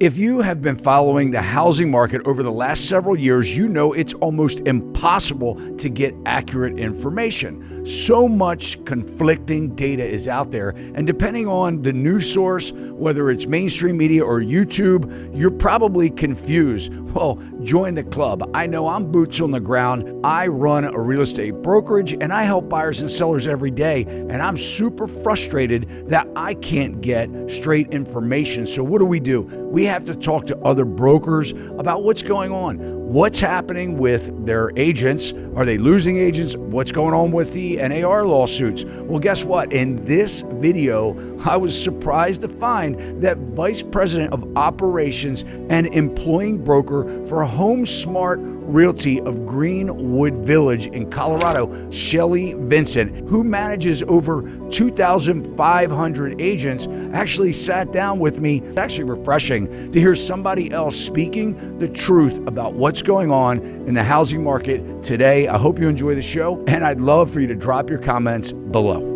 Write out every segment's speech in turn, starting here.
If you have been following the housing market over the last several years, you know it's almost impossible to get accurate information. So much conflicting data is out there, and depending on the news source, whether it's mainstream media or YouTube, you're probably confused. Well, join the club. I know I'm boots on the ground. I run a real estate brokerage, and I help buyers and sellers every day, and I'm super frustrated that I can't get straight information. So what do? We have to talk to other brokers about what's going on. What's happening with their agents? Are they losing agents? What's going on with the NAR lawsuits? Well, guess what? In this video, I was surprised to find that Vice President of Operations and Employing Broker for HomeSmart Realty of Greenwood Village in Colorado, Shelly Vincent, who manages over 2,500 agents, actually sat down with me. It's actually refreshing to hear somebody else speaking the truth about what's going on in the housing market today. I hope you enjoy the show, and I'd love for you to drop your comments below.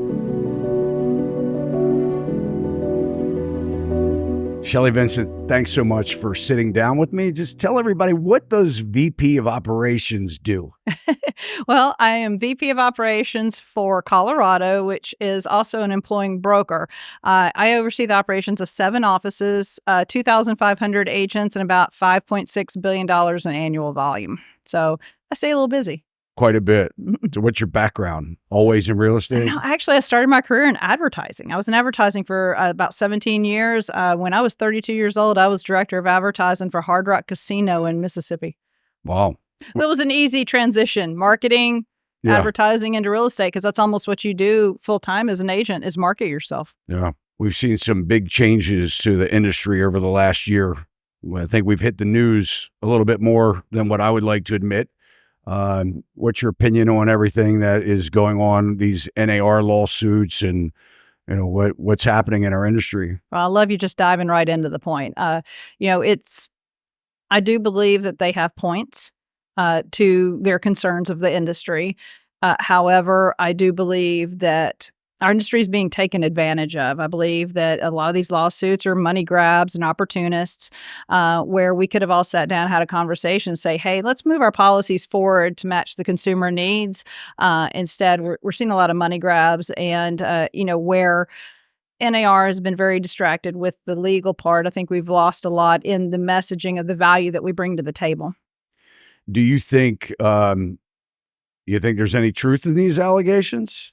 Shelly Vincent, thanks so much for sitting down with me. Just tell everybody, what does VP of Operations do? Well, I am VP of Operations for Colorado, which is also an employing broker. I oversee the operations of 7 offices, 2,500 agents, and about $5.6 billion in annual volume. So I stay a little busy. Quite a bit. So what's your background? Always in real estate? No, actually, I started my career in advertising. I was in advertising for about 17 years. When I was 32 years old, I was director of advertising for Hard Rock Casino in Mississippi. Wow. It was an easy transition, marketing, advertising into real estate, because that's almost what you do full-time as an agent, is market yourself. Yeah. We've seen some big changes to the industry over the last year. I think we've hit the news a little bit more than what I would like to admit. What's your opinion on everything that is going on, these NAR lawsuits, and what's happening in our industry? Well, I love you just diving right into the point. I do believe that they have points to their concerns of the industry. However, I do believe that our industry is being taken advantage of. I believe that a lot of these lawsuits are money grabs and opportunists, where we could have all sat down, had a conversation, and say, hey, let's move our policies forward to match the consumer needs. Instead, we're seeing a lot of money grabs, and, where NAR has been very distracted with the legal part. I think we've lost a lot in the messaging of the value that we bring to the table. Do you think there's any truth in these allegations?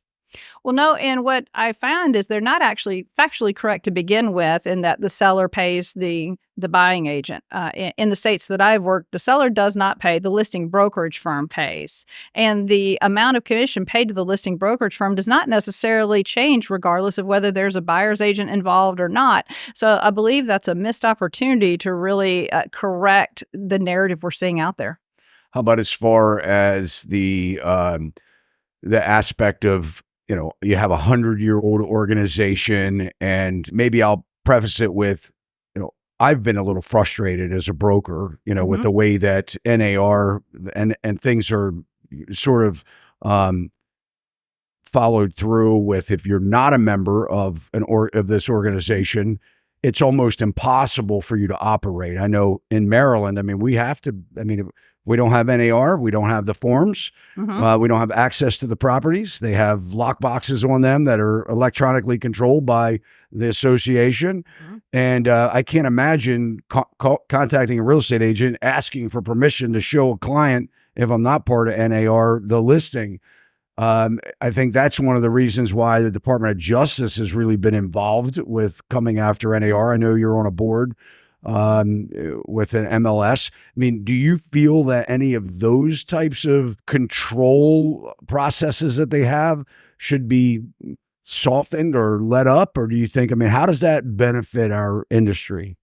Well, no, and what I found is they're not actually factually correct to begin with, in that the seller pays the buying agent. In the states that I've worked, the seller does not pay, the listing brokerage firm pays. And the amount of commission paid to the listing brokerage firm does not necessarily change regardless of whether there's a buyer's agent involved or not. So I believe that's a missed opportunity to really correct the narrative we're seeing out there. How about as far as the aspect of, you have 100-year-old organization, and maybe I'll preface it with, I've been a little frustrated as a broker, with the way that NAR and things are sort of followed through with. If you're not a member of this organization, it's almost impossible for you to operate. I know in Maryland, we have to, we don't have NAR, we don't have the forms, we don't have access to the properties. They have lock boxes on them that are electronically controlled by the association. And I can't imagine contacting a real estate agent asking for permission to show a client, if I'm not part of NAR, the listing. I think that's one of the reasons why the Department of Justice has really been involved with coming after NAR. I know you're on a board with an MLS. Do you feel that any of those types of control processes that they have should be softened or let up? Or do you think, how does that benefit our industry?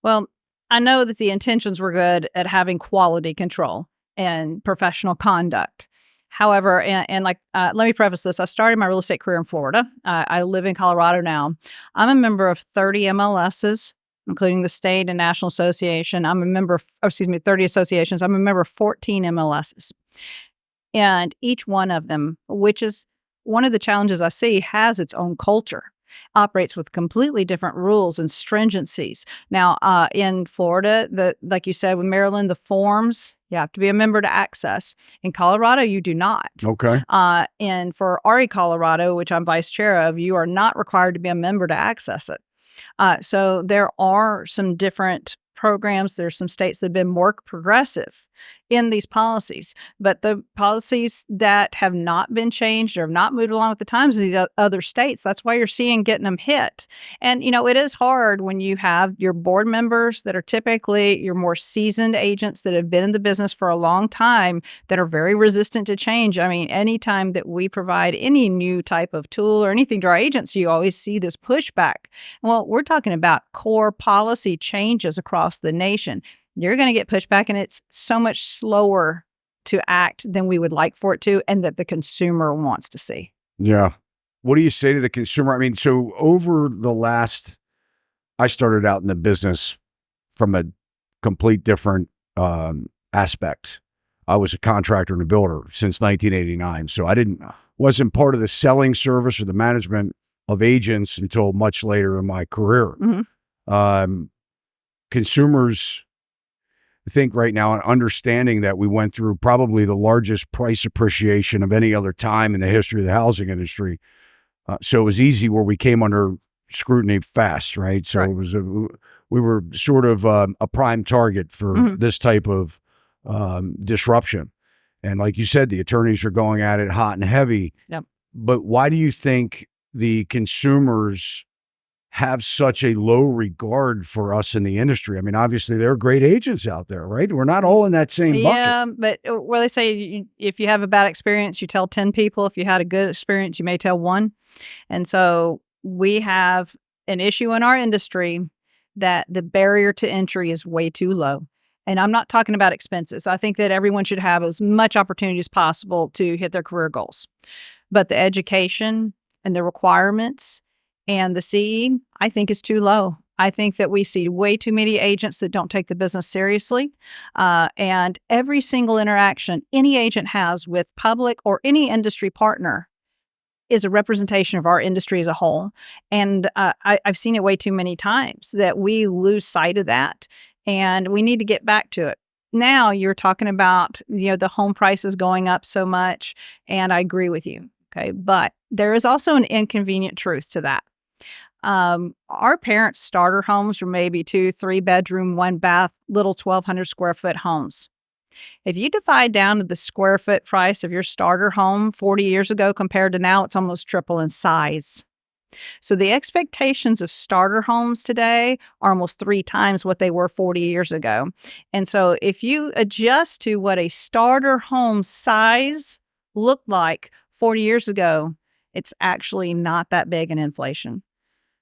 Well, I know that the intentions were good at having quality control and professional conduct. However, let me preface this. I started my real estate career in Florida. I live in Colorado now. I'm a member of 30 MLSs, including the state and national association. I'm a member of, 30 associations. I'm a member of 14 MLSs. And each one of them, which is one of the challenges I see, has its own culture. operates with completely different rules and stringencies. Now, in Florida, like you said, with Maryland, the forms, you have to be a member to access. In Colorado, you do not. Okay. And for RE Colorado, which I'm vice chair of, you are not required to be a member to access it. So there are some different programs. There's some states that have been more progressive in these policies, but the policies that have not been changed or have not moved along with the times of these other states, that's why you're seeing getting them hit. And, it is hard when you have your board members that are typically your more seasoned agents that have been in the business for a long time that are very resistant to change. I mean, anytime that we provide any new type of tool or anything to our agents, you always see this pushback. Well, we're talking about core policy changes across the nation. You're going to get pushback, and it's so much slower to act than we would like for it to, and that the consumer wants to see. Yeah. What do you say to the consumer? I mean, so over the last, I started out in the business from a complete different aspect. I was a contractor and a builder since 1989. So wasn't part of the selling service or the management of agents until much later in my career. Mm-hmm. Consumers think right now, and understanding that we went through probably the largest price appreciation of any other time in the history of the housing industry. So it was easy where we came under scrutiny fast, right? So Right. it was we were sort of a prime target for this type of disruption. And like you said, the attorneys are going at it hot and heavy. Yep. But why do you think the consumers have such a low regard for us in the industry? I mean, obviously there are great agents out there, right? We're not all in that same bucket. Yeah, but where they say if you have a bad experience, you tell 10 people. If you had a good experience, you may tell one. And so we have an issue in our industry that the barrier to entry is way too low. And I'm not talking about expenses. I think that everyone should have as much opportunity as possible to hit their career goals. But the education and the requirements and the CE, I think, is too low. I think that we see way too many agents that don't take the business seriously. And every single interaction any agent has with public or any industry partner is a representation of our industry as a whole. And I've seen it way too many times that we lose sight of that, and we need to get back to it. Now you're talking about, the home prices going up so much, and I agree with you. Okay. But there is also an inconvenient truth to that. Our parents' starter homes were maybe 2-3 bedroom, 1 bath, little 1,200 square foot homes. If you divide down to the square foot price of your starter home 40 years ago compared to now, it's almost triple in size. So the expectations of starter homes today are almost 3 times what they were 40 years ago. And so if you adjust to what a starter home size looked like 40 years ago, it's actually not that big in inflation.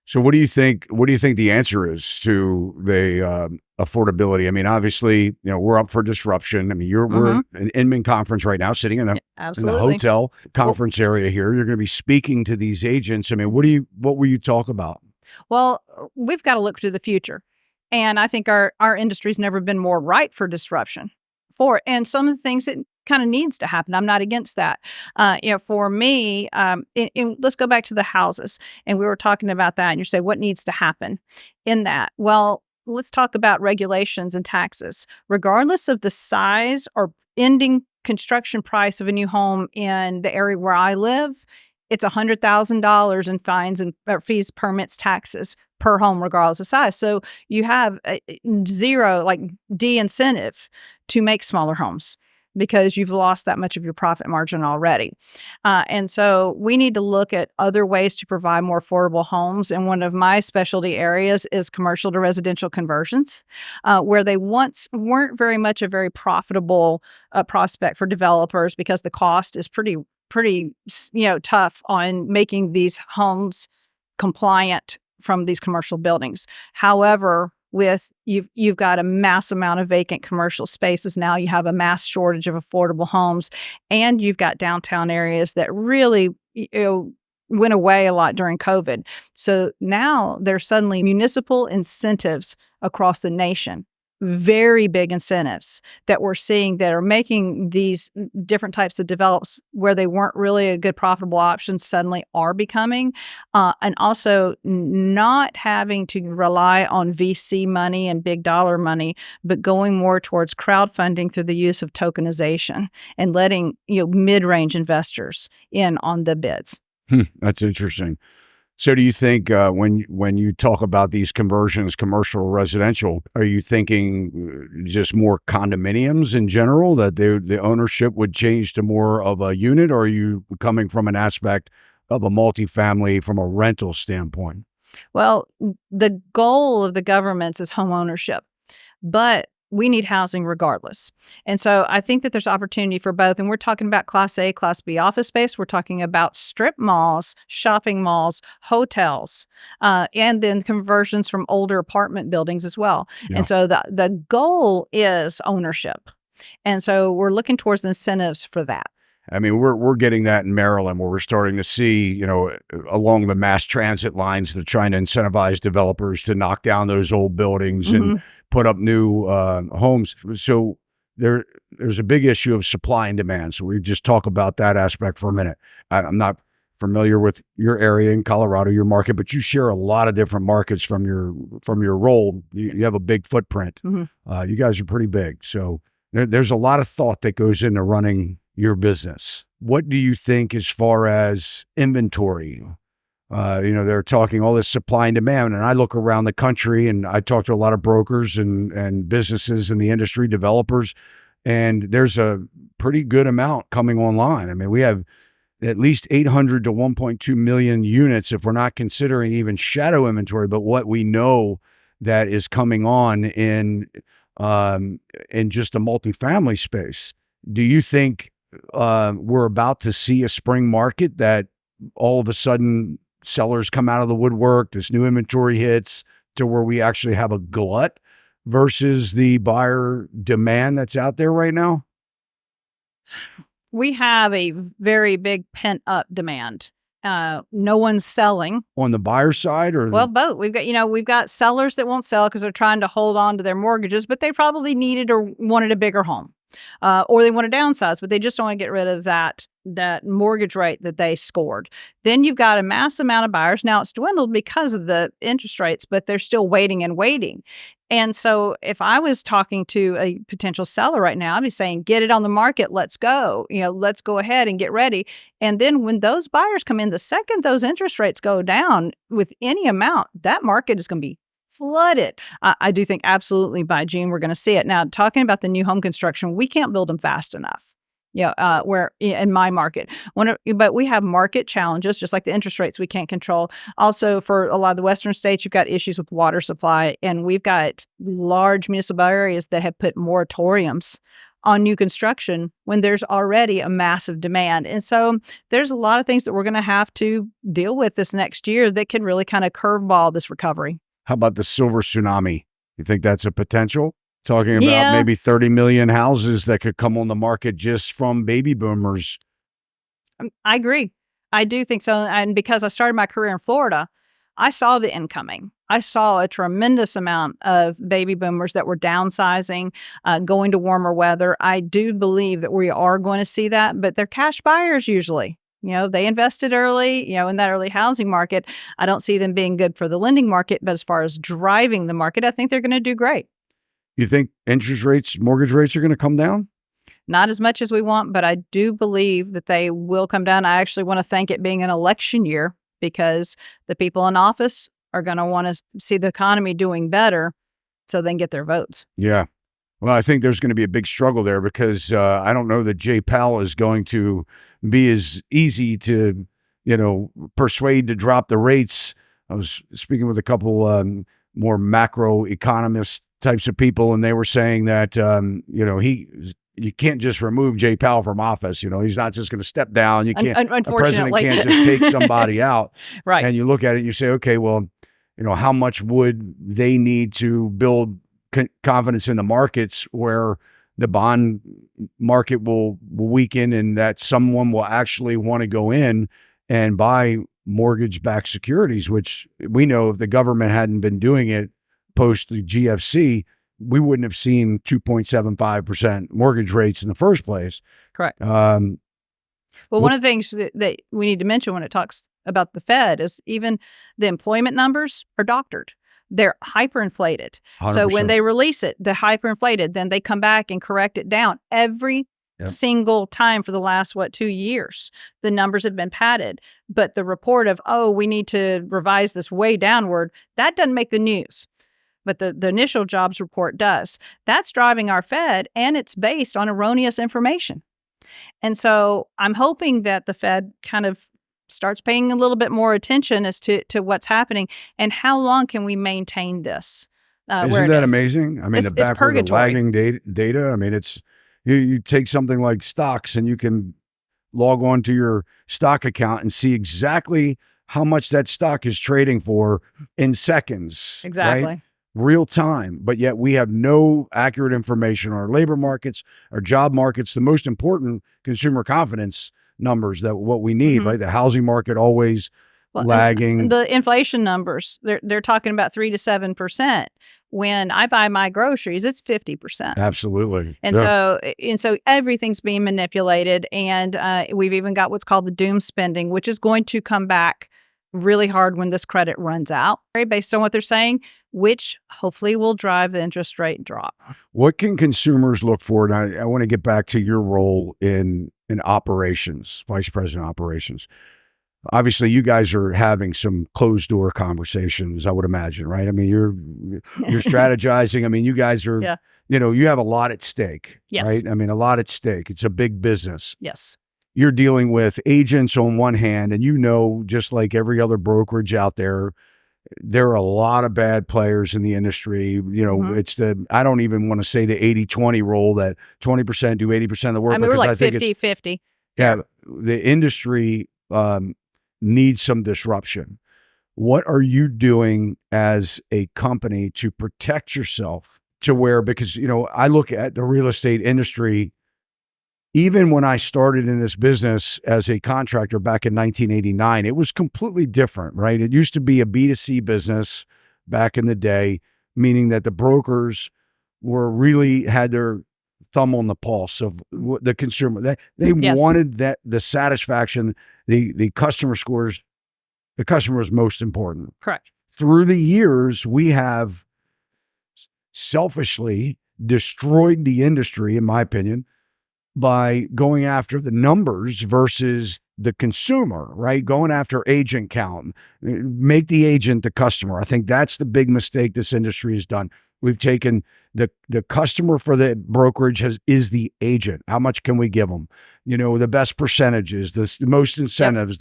So what do you think the answer is to the affordability? I mean, obviously, we're up for disruption. I mean, we're in Inman conference right now, sitting in the hotel conference area here. You're going to be speaking to these agents. I mean, what will you talk about? Well, we've got to look to the future. And I think our industry's never been more ripe for disruption. And some of the things that kind of needs to happen. I'm not against that. For me, let's go back to the houses. And we were talking about that. And you say, what needs to happen in that? Well, let's talk about regulations and taxes. Regardless of the size or ending construction price of a new home in the area where I live, it's $100,000 in fines and fees, permits, taxes per home, regardless of size. So you have zero, like de-incentive to make smaller homes, because you've lost that much of your profit margin already. And so we need to look at other ways to provide more affordable homes. And one of my specialty areas is commercial to residential conversions, where they once weren't very much a very profitable prospect for developers because the cost is pretty tough on making these homes compliant from these commercial buildings. However, with you've got a mass amount of vacant commercial spaces now, you have a mass shortage of affordable homes, and you've got downtown areas that really went away a lot during COVID. So now there's suddenly municipal incentives across the nation very big incentives that we're seeing that are making these different types of develops where they weren't really a good profitable option suddenly are becoming, and also not having to rely on VC money and big dollar money, but going more towards crowdfunding through the use of tokenization and letting mid-range investors in on the bids. That's interesting. So do you think when you talk about these conversions, commercial or residential, are you thinking just more condominiums in general, that the ownership would change to more of a unit, or are you coming from an aspect of a multifamily from a rental standpoint? Well, the goal of the governments is home ownership, but we need housing regardless. And so I think that there's opportunity for both. And we're talking about Class A, Class B office space. We're talking about strip malls, shopping malls, hotels, and then conversions from older apartment buildings as well. Yeah. And so the goal is ownership. And so we're looking towards the incentives for that. I mean, we're getting that in Maryland, where we're starting to see, along the mass transit lines, they're trying to incentivize developers to knock down those old buildings and put up new homes. So there's a big issue of supply and demand. So we just talk about that aspect for a minute. I'm not familiar with your area in Colorado, your market, but you share a lot of different markets from your role. You have a big footprint. You guys are pretty big. So there's a lot of thought that goes into running your business. What do you think as far as inventory? They're talking all this supply and demand, and I look around the country and I talk to a lot of brokers and businesses in the industry, developers, and there's a pretty good amount coming online. I mean, we have at least 800 to 1.2 million units, if we're not considering even shadow inventory, but what we know that is coming on in just the multifamily space. Do you think we're about to see a spring market that all of a sudden sellers come out of the woodwork, this new inventory hits, to where we actually have a glut versus the buyer demand that's out there right now? We have a very big pent up demand. No one's selling. On the buyer side, or well, both. We've got sellers that won't sell because they're trying to hold on to their mortgages, but they probably needed or wanted a bigger home. Or they want to downsize, but they just don't want to get rid of that mortgage rate that they scored. Then you've got a mass amount of buyers. Now it's dwindled because of the interest rates, but they're still waiting and waiting. And so if I was talking to a potential seller right now, I'd be saying, get it on the market. Let's go. Let's go ahead and get ready. And then when those buyers come in, the second those interest rates go down with any amount, that market is going to be flooded. I do think absolutely by June we're going to see it. Now, talking about the new home construction, we can't build them fast enough. Where in my market, but we have market challenges, just like the interest rates we can't control. Also, for a lot of the Western states, you've got issues with water supply, and we've got large municipal areas that have put moratoriums on new construction when there's already a massive demand. And so there's a lot of things that we're going to have to deal with this next year that could really kind of curveball this recovery. How about the silver tsunami? You think that's a potential? Talking about maybe 30 million houses that could come on the market just from baby boomers. I agree. I do think so. And because I started my career in Florida, I saw the incoming. I saw a tremendous amount of baby boomers that were downsizing, going to warmer weather. I do believe that we are going to see that, but they're cash buyers usually. They invested early, in that early housing market. I don't see them being good for the lending market, but as far as driving the market, I think they're going to do great. You think interest rates, mortgage rates are going to come down? Not as much as we want, but I do believe that they will come down. I actually want to thank it being an election year because the people in office are going to want to see the economy doing better so they can get their votes. Yeah. Well, I think there's going to be a big struggle there because I don't know that Jay Powell is going to be as easy to, persuade to drop the rates. I was speaking with a couple more macroeconomist types of people, and they were saying that, you can't just remove Jay Powell from office. He's not just going to step down. You can't. A president can't just take somebody out. Right. And you look at it and you say, okay, well, how much would they need to build confidence in the markets where the bond market will weaken and that someone will actually want to go in and buy mortgage-backed securities, which we know if the government hadn't been doing it post the GFC, we wouldn't have seen 2.75% mortgage rates in the first place. Correct. Well, one of the things that we need to mention when it talks about the Fed is even the employment numbers are doctored. They're hyperinflated. 100%. So when they release it, they're hyperinflated. Then they come back and correct it down every single time for the last, 2 years. The numbers have been padded. But the report of, we need to revise this way downward, that doesn't make the news. But the initial jobs report does. That's driving our Fed, and it's based on erroneous information. And so I'm hoping that the Fed kind of starts paying a little bit more attention as to what's happening and how long can we maintain this. Isn't that amazing? I mean, the backward lagging data. I mean, it's you take something like stocks and you can log on to your stock account and see exactly how much that stock is trading for in seconds. Exactly. Right? Real time, but yet we have no accurate information on our labor markets, our job markets, the most important consumer confidence numbers that what we need, right? The housing market always lagging. The inflation numbers, they're talking about 3 to 7%. When I buy my groceries, it's 50%. Absolutely. And so everything's being manipulated. And we've even got what's called the doom spending, which is going to come back really hard when this credit runs out, based on what they're saying, which hopefully will drive the interest rate drop. What can consumers look for? And I want to get back to your role in operations, Vice President Operations. Obviously, you guys are having some closed door conversations, I would imagine, right? I mean, you're strategizing. I mean, you guys are, you have a lot at stake, right? I mean, a lot at stake. It's a big business. Yes. You're dealing with agents on one hand, and just like every other brokerage out there, there are a lot of bad players in the industry. It's I don't even want to say the 80-20 rule that 20% do 80% of the work. I mean, we're like 50-50. Yeah, the industry needs some disruption. What are you doing as a company to protect yourself to where, because, I look at the real estate industry. Even when I started in this business as a contractor back in 1989, it was completely different, right? It used to be a B2C business back in the day, meaning that the brokers really had their thumb on the pulse of the consumer. They wanted that the satisfaction, the customer scores, the customer was most important. Correct. Through the years, we have selfishly destroyed the industry, in my opinion, by going after the numbers versus the consumer, right? Going after agent count, make the agent the customer. I think that's the big mistake this industry has done. We've taken the customer for the brokerage is the agent. How much can we give them? The best percentages, the most incentives,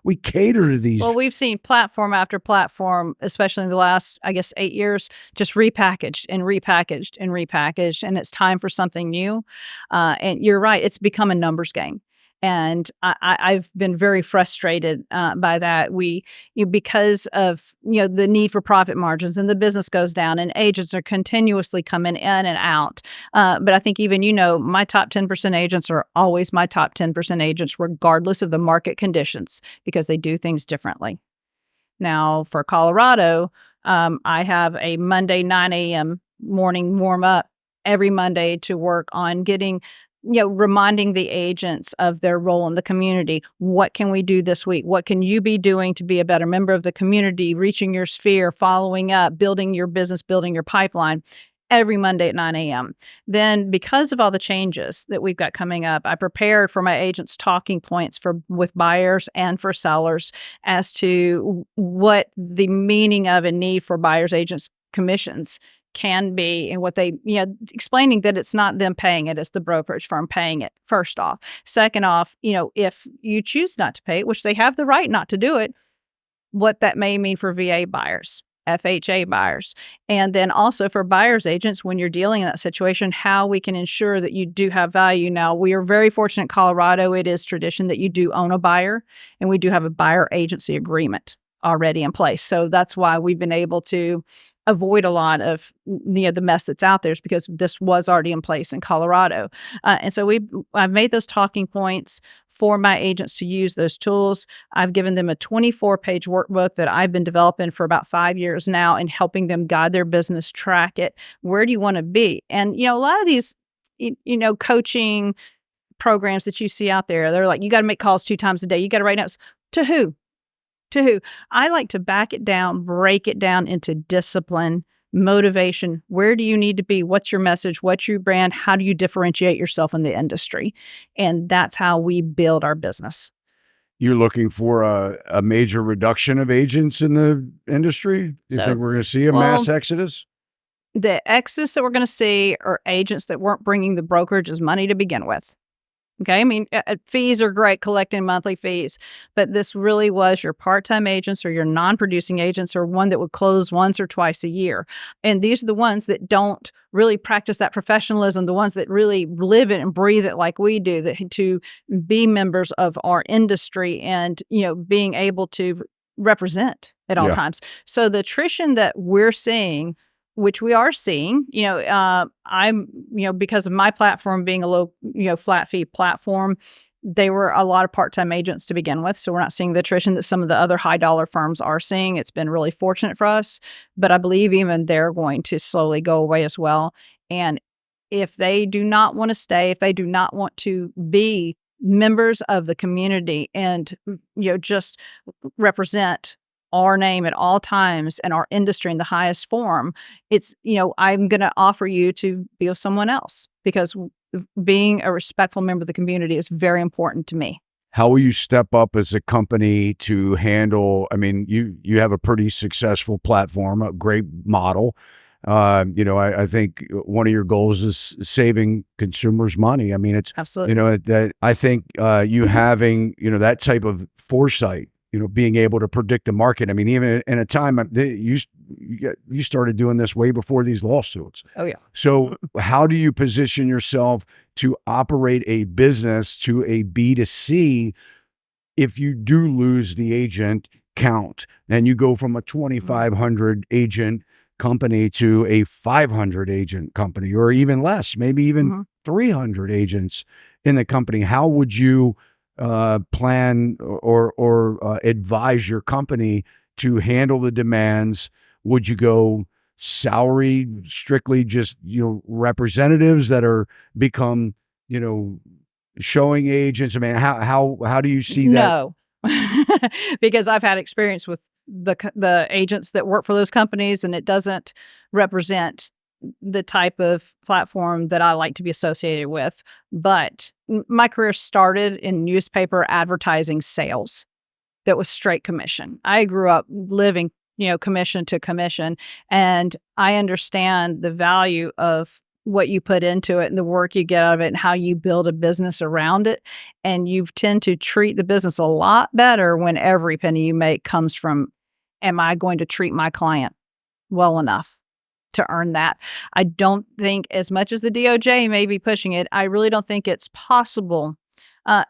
we cater to these. Well, we've seen platform after platform, especially in the last, 8 years, just repackaged and repackaged and repackaged. And it's time for something new. And you're right. It's become a numbers game. And I've been very frustrated by that. Because of the need for profit margins, and the business goes down, and agents are continuously coming in and out. But I think even my top 10% agents are always my top 10% agents, regardless of the market conditions, because they do things differently. Now, for Colorado, I have a Monday 9 a.m. morning warm up every Monday to work on getting reminding the agents of their role in the community. What can we do this week? What can you be doing to be a better member of the community, reaching your sphere, following up, building your business, building your pipeline, every Monday at 9 a.m. Then, because of all the changes that we've got coming up, I prepared for my agents talking points with buyers and for sellers as to what the meaning of and need for buyers agents commissions can be, and what they, explaining that it's not them paying it, it's the brokerage firm paying it, first off. Second off, if you choose not to pay it, which they have the right not to do it, what that may mean for VA buyers, FHA buyers, and then also for buyers agents when you're dealing in that situation, how we can ensure that you do have value. Now, we are very fortunate in Colorado. It is tradition that you do own a buyer, and we do have a buyer agency agreement already in place. So that's why we've been able to avoid a lot of the mess that's out there, is because this was already in place in Colorado. And so I've made those talking points for my agents to use those tools. I've given them a 24-page workbook that I've been developing for about 5 years now and helping them guide their business, track it. Where do you want to be? And, a lot of these, coaching programs that you see out there, they're like, you got to make calls 2 times a day. You got to write notes. To who? To who? I like to back it down, break it down into discipline, motivation. Where do you need to be? What's your message? What's your brand? How do you differentiate yourself in the industry? And that's how we build our business. You're looking for a major reduction of agents in the industry? Do you think we're going to see a mass exodus? The exodus that we're going to see are agents that weren't bringing the brokerage's money to begin with. Okay. I mean, fees are great, collecting monthly fees, but this really was your part-time agents or your non-producing agents or one that would close once or twice a year. And these are the ones that don't really practice that professionalism, the ones that really live it and breathe it like we do, that to be members of our industry and, being able to represent at all times. So the attrition that we're seeing, which we are seeing, I'm, because of my platform being a low, flat fee platform, they were a lot of part-time agents to begin with. So we're not seeing the attrition that some of the other high dollar firms are seeing. It's been really fortunate for us, but I believe even they're going to slowly go away as well. And if they do not want to stay, if they do not want to be members of the community and, just represent our name at all times and our industry in the highest form, it's, I'm going to offer you to be with someone else, because being a respectful member of the community is very important to me. How will you step up as a company to handle, you have a pretty successful platform, a great model. I think one of your goals is saving consumers money. It's absolutely, that I think you having, that type of foresight, being able to predict the market. Even in a time, you started doing this way before these lawsuits. Oh, yeah. So how do you position yourself to operate a business to a B2C if you do lose the agent count? Then you go from a 2,500 agent company to a 500 agent company, or even less, maybe even 300 agents in the company. How would you plan or advise your company to handle the demands? Would you go salary, strictly just representatives that are become showing agents? How do you see that? No, because I've had experience with the agents that work for those companies, and it doesn't represent the type of platform that I like to be associated with. But my career started in newspaper advertising sales. That was straight commission. I grew up living, commission to commission, and I understand the value of what you put into it and the work you get out of it and how you build a business around it. And you tend to treat the business a lot better when every penny you make comes from, am I going to treat my client well enough to earn that? I don't think, as much as the DOJ may be pushing it, I really don't think it's possible.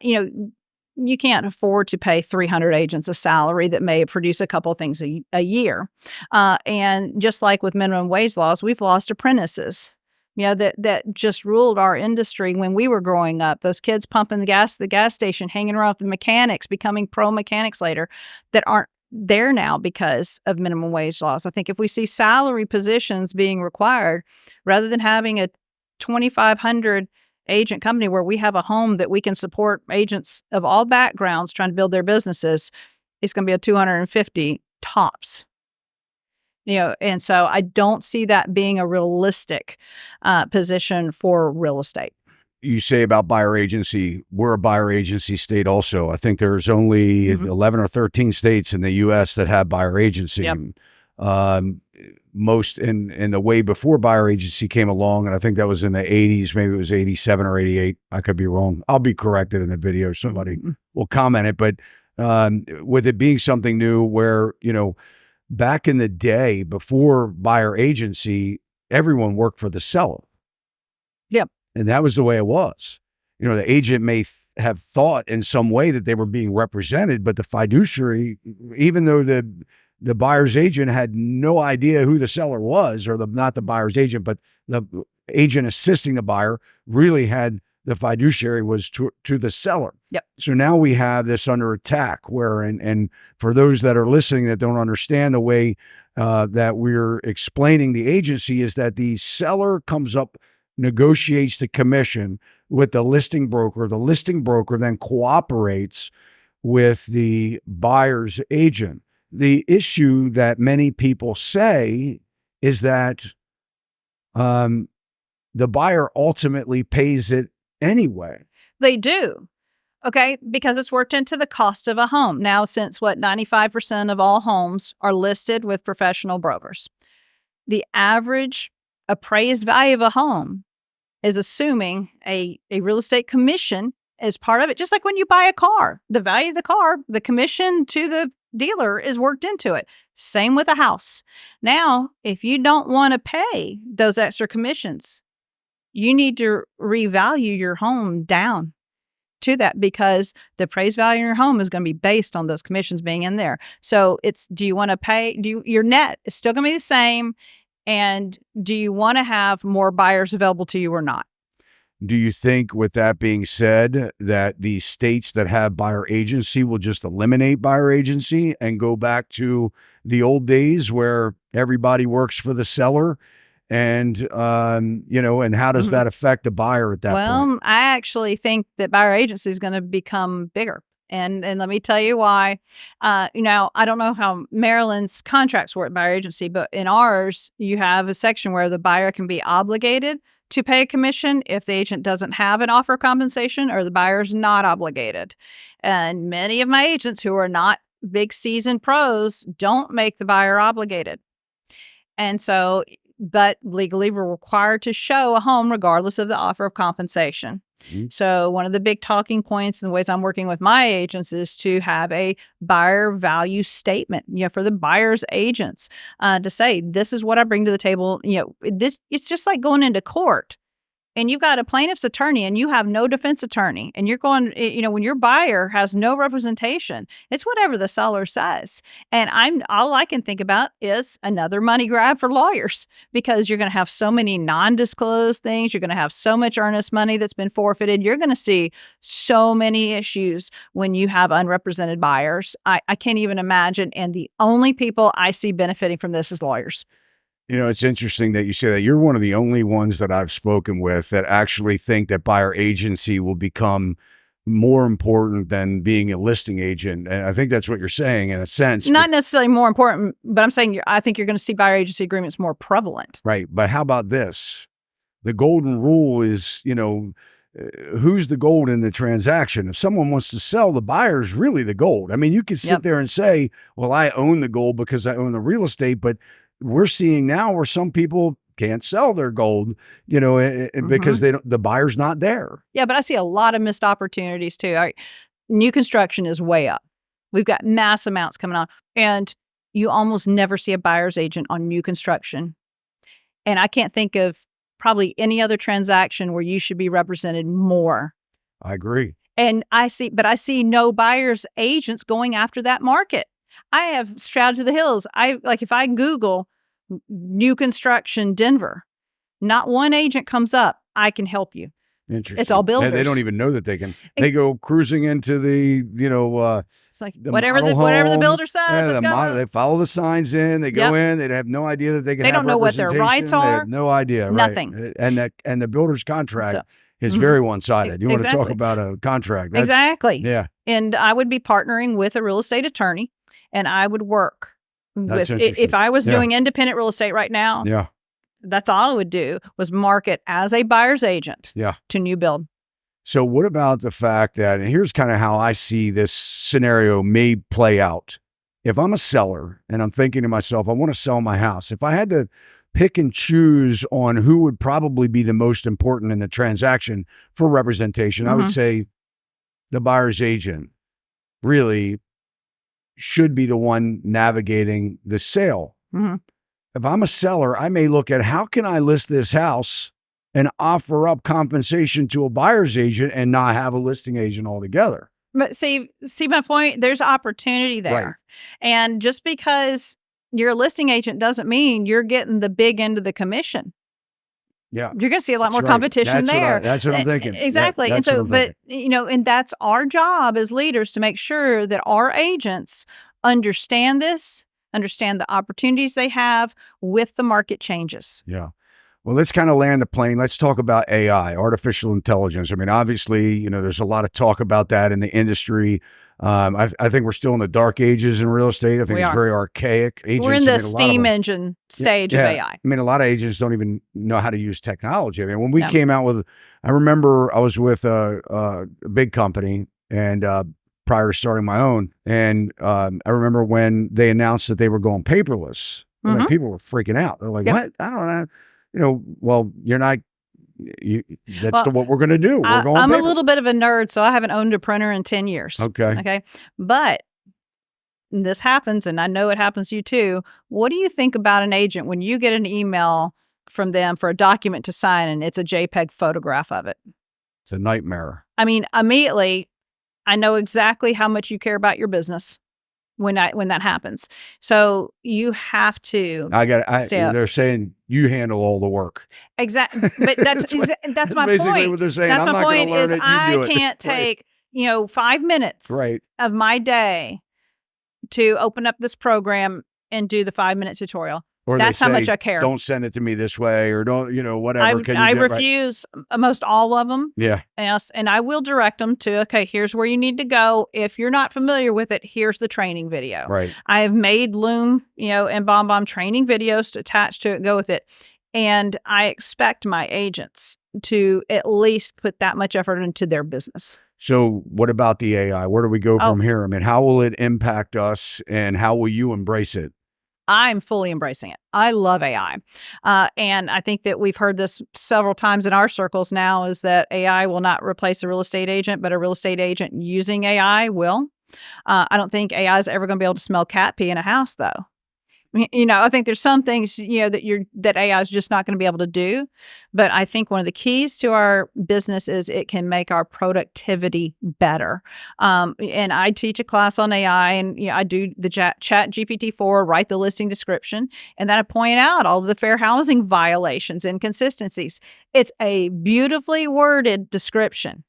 You can't afford to pay 300 agents a salary that may produce a couple of things a year. And just like with minimum wage laws, we've lost apprentices. That just ruled our industry when we were growing up. Those kids pumping the gas at the gas station, hanging around with the mechanics, becoming pro mechanics later, that aren't there now because of minimum wage laws. I think if we see salary positions being required, rather than having a 2,500 agent company where we have a home that we can support agents of all backgrounds trying to build their businesses, it's going to be a 250 tops. And so I don't see that being a realistic position for real estate. You say about buyer agency, we're a buyer agency state also. I think there's only 11 or 13 states in the U.S. that have buyer agency. Yep. Most in the way before buyer agency came along, and I think that was in the 80s, maybe it was 87 or 88. I could be wrong. I'll be corrected in the video. Somebody will comment it. But with it being something new where, back in the day before buyer agency, everyone worked for the seller. Yep. And that was the way it was. The agent may have thought in some way that they were being represented, but the fiduciary, even though the buyer's agent had no idea who the seller was, or not the buyer's agent, but the agent assisting the buyer really had the fiduciary was to the seller. Yep. So now we have this under attack where, and for those that are listening that don't understand the way that we're explaining the agency, is that the seller comes up, negotiates the commission with the listing broker. The listing broker then cooperates with the buyer's agent. The issue that many people say is that the buyer ultimately pays it anyway. They do. Okay, because it's worked into the cost of a home. Now, since 95% of all homes are listed with professional brokers, the average appraised value of a home is assuming a real estate commission as part of it. Just like when you buy a car, the value of the car, the commission to the dealer is worked into it. Same with a house. Now, if you don't want to pay those extra commissions, you need to revalue your home down to that, because the appraised value in your home is going to be based on those commissions being in there. So it's, do you want to pay? Your net is still going to be the same. And do you want to have more buyers available to you or not? Do you think, with that being said, that the states that have buyer agency will just eliminate buyer agency and go back to the old days where everybody works for the seller? And, and how does that affect the buyer at that point? Well, I actually think that buyer agency is going to become bigger. And let me tell you why. I don't know how Maryland's contracts work at buyer agency, but in ours, you have a section where the buyer can be obligated to pay a commission if the agent doesn't have an offer of compensation, or the buyer's not obligated. And many of my agents who are not big seasoned pros don't make the buyer obligated. And so, but legally we're required to show a home regardless of the offer of compensation. Mm-hmm. So one of the big talking points and the ways I'm working with my agents is to have a buyer value statement, for the buyer's agents, to say, this is what I bring to the table. It's just like going into court and you've got a plaintiff's attorney and you have no defense attorney, and you're going, when your buyer has no representation, it's whatever the seller says. And all I can think about is another money grab for lawyers, because you're going to have so many non-disclosed things. You're going to have so much earnest money that's been forfeited. You're going to see so many issues when you have unrepresented buyers. I can't even imagine. And the only people I see benefiting from this is lawyers. It's interesting that you say that. You're one of the only ones that I've spoken with that actually think that buyer agency will become more important than being a listing agent. And I think that's what you're saying in a sense. Not necessarily more important, but I'm saying I think you're going to see buyer agency agreements more prevalent. Right. But how about this? The golden rule is, who's the gold in the transaction? If someone wants to sell, the buyer's really the gold. I mean, you could sit there and say, well, I own the gold because I own the real estate, but we're seeing now where some people can't sell their gold, because the buyer's not there. Yeah, but I see a lot of missed opportunities too. New construction is way up. We've got mass amounts coming on, and you almost never see a buyer's agent on new construction. And I can't think of probably any other transaction where you should be represented more. I agree. And I see no buyer's agents going after that market. I have shrouded to the hills. If I Google new construction Denver, not one agent comes up. I can help you. Interesting. It's all builders. They don't even know that they can. They go cruising into the, it's like whatever the builder says. They follow the signs in. They go in. They have no idea that they can. They don't know what their rights are. They have no idea. Nothing. Right. And the builder's contract is very one-sided. You want to talk about a contract? Exactly. Yeah. And I would be partnering with a real estate attorney. And I would work with, if I was doing independent real estate right now, that's all I would do was market as a buyer's agent to new build. So what about the fact that, and here's kind of how I see this scenario may play out. If I'm a seller and I'm thinking to myself, I want to sell my house. If I had to pick and choose on who would probably be the most important in the transaction for representation, I would say the buyer's agent really should be the one navigating the sale. If I'm a seller, I may look at how can I list this house and offer up compensation to a buyer's agent and not have a listing agent altogether. But see my point? There's opportunity there. Right. And just because you're a listing agent doesn't mean you're getting the big end of the commission. Yeah. You're going to see a lot more right. competition That's there. That's what I'm thinking. Exactly. That's and so, what I'm thinking. and that's our job as leaders to make sure that our agents understand this, understand the opportunities they have with the market changes. Yeah. Well, let's kind of land the plane. Let's talk about AI, artificial intelligence. I mean, obviously, there's a lot of talk about that in the industry. I think we're still in the dark ages in real estate. I think it's very archaic. We're in the steam engine stage of AI. I mean, a lot of agents don't even know how to use technology. I mean, when we came out with, I remember I was with a big company and prior to starting my own. And I remember when they announced that they were going paperless, like, people were freaking out. They're like, what? I don't know. Well, you're not, that's what we're going to do. We're going I'm paper. a little bit of a nerd, so I haven't owned a printer in 10 years. Okay. But this happens, and I know it happens to you too. What do you think about an agent when you get an email from them for a document to sign and it's a JPEG photograph of it? It's a nightmare. I mean, immediately, I know exactly how much you care about your business when that happens. So you have to. They're saying you handle all the work. Exactly, but that's my basically point. What they're saying. That's I'm my not point. learn Is it, I can't take 5 minutes of my day to open up this program and do the 5-minute tutorial. Or that's how much I care. Don't send it to me this way, or don't, whatever. I refuse most all of them. Yeah. And I will direct them to, okay, here's where you need to go. If you're not familiar with it, here's the training video. Right. I have made Loom, and BombBomb training videos to attach to it, go with it. And I expect my agents to at least put that much effort into their business. So what about the AI? Where do we go from here? I mean, how will it impact us, and how will you embrace it? I'm fully embracing it. I love AI. And I think that we've heard this several times in our circles now, is that AI will not replace a real estate agent, but a real estate agent using AI will. I don't think AI is ever going to be able to smell cat pee in a house, though. I think there's some things, that AI is just not going to be able to do. But I think one of the keys to our business is it can make our productivity better. And I teach a class on AI, and I do the chat GPT-4, write the listing description, and then I point out all of the fair housing violations, inconsistencies. It's a beautifully worded description.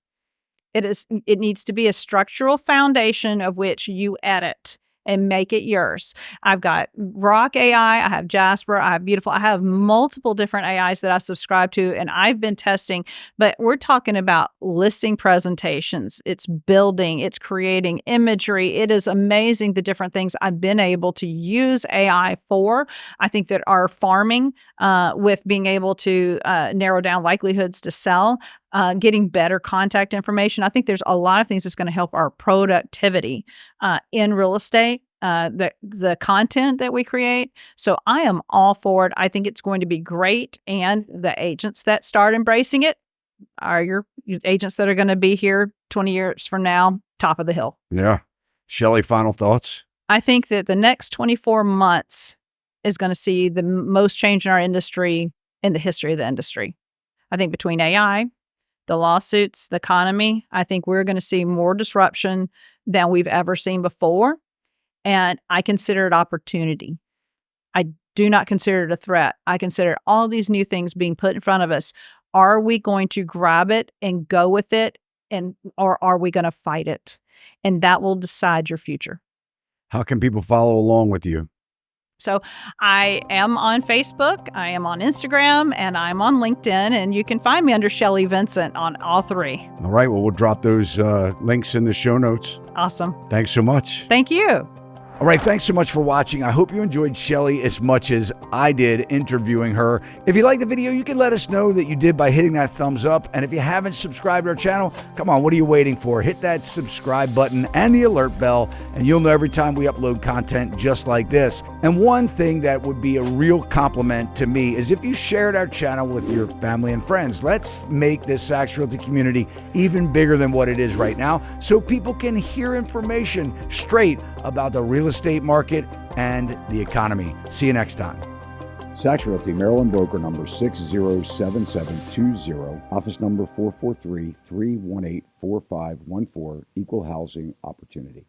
It needs to be a structural foundation of which you edit and make it yours. I've got Rock AI, I have Jasper, I have Beautiful, I have multiple different AIs that I subscribe to, and I've been testing, but we're talking about listing presentations. It's building, it's creating imagery. It is amazing the different things I've been able to use AI for. I think that our farming, with being able to narrow down likelihoods to sell, getting better contact information. I think there's a lot of things that's going to help our productivity in real estate, the content that we create. So I am all for it. I think it's going to be great. And the agents that start embracing it are your agents that are going to be here 20 years from now, top of the hill. Yeah. Shelley, final thoughts? I think that the next 24 months is going to see the most change in our industry in the history of the industry. I think between AI, the lawsuits, the economy, I think we're going to see more disruption than we've ever seen before. And I consider it opportunity. I do not consider it a threat. I consider all these new things being put in front of us. Are we going to grab it and go with it, or are we going to fight it? And that will decide your future. How can people follow along with you? So I am on Facebook, I am on Instagram, and I'm on LinkedIn, and you can find me under Shelley Vincent on all three. All right. Well, we'll drop those links in the show notes. Awesome. Thanks so much. Thank you. All right, thanks so much for watching. I hope you enjoyed Shelley as much as I did interviewing her. If you liked the video, you can let us know that you did by hitting that thumbs up. And if you haven't subscribed to our channel, come on, what are you waiting for? Hit that subscribe button and the alert bell, and you'll know every time we upload content just like this. And one thing that would be a real compliment to me is if you shared our channel with your family and friends. Let's make this Sachs Realty community even bigger than what it is right now, so people can hear information straight about the real estate market and the economy. See you next time. Sachs Realty, Maryland broker number 607720, office number 443-318-4514, equal housing opportunity.